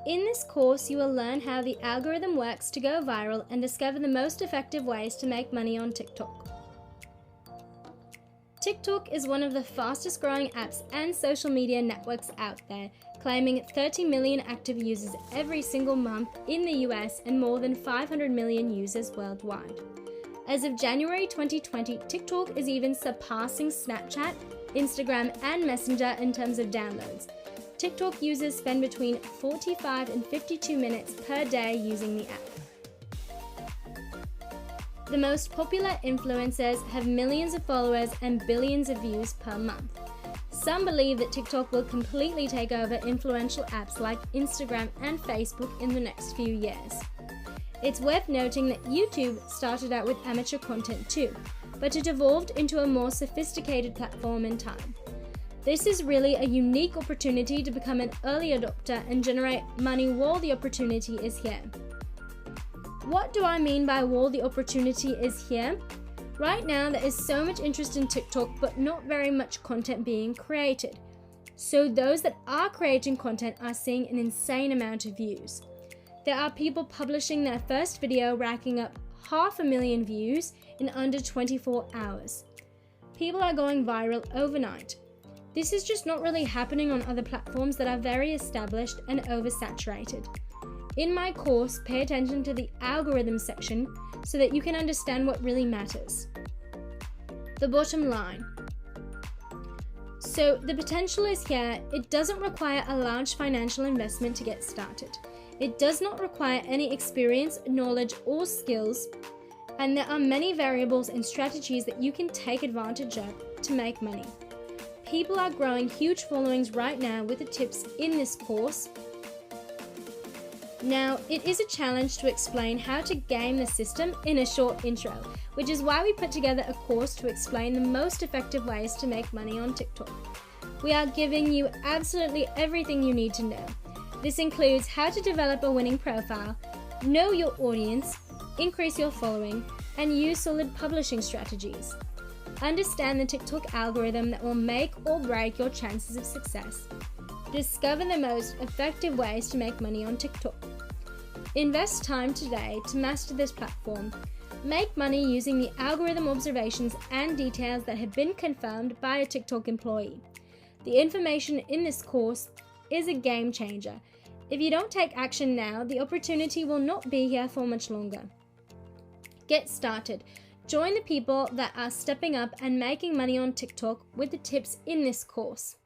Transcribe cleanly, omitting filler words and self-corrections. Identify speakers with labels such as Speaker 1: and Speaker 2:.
Speaker 1: In this course, you will learn how the algorithm works to go viral and discover the most effective ways to make money on TikTok. TikTok is one of the fastest growing apps and social media networks out there, claiming 30 million active users every single month in the US and more than 500 million users worldwide. As of January 2020, TikTok is even surpassing Snapchat, Instagram, and Messenger in terms of downloads. TikTok users spend between 45 and 52 minutes per day using the app. The most popular influencers have millions of followers and billions of views per month. Some believe that TikTok will completely take over influential apps like Instagram and Facebook in the next few years. It's worth noting that YouTube started out with amateur content too, but it evolved into a more sophisticated platform in time. This is really a unique opportunity to become an early adopter and generate money while the opportunity is here. What do I mean by while the opportunity is here? Right now, there is so much interest in TikTok, but not very much content being created. So those that are creating content are seeing an insane amount of views. There are people publishing their first video racking up 500,000 views in under 24 hours. People are going viral overnight. This is just not really happening on other platforms that are very established and oversaturated. In my course, pay attention to the algorithm section so that you can understand what really matters. The bottom line. So the potential is here. It doesn't require a large financial investment to get started. It does not require any experience, knowledge, or skills, and there are many variables and strategies that you can take advantage of to make money. People are growing huge followings right now with the tips in this course. Now, it is a challenge to explain how to game the system in a short intro, which is why we put together a course to explain the most effective ways to make money on TikTok. We are giving you absolutely everything you need to know. This includes how to develop a winning profile, know your audience, increase your following, and use solid publishing strategies. Understand the TikTok algorithm that will make or break your chances of success. Discover the most effective ways to make money on TikTok. Invest time today to master this platform. Make money using the algorithm observations and details that have been confirmed by a TikTok employee. The information in this course is a game changer. If you don't take action now, the opportunity will not be here for much longer. Get started. Join the people that are stepping up and making money on TikTok with the tips in this course.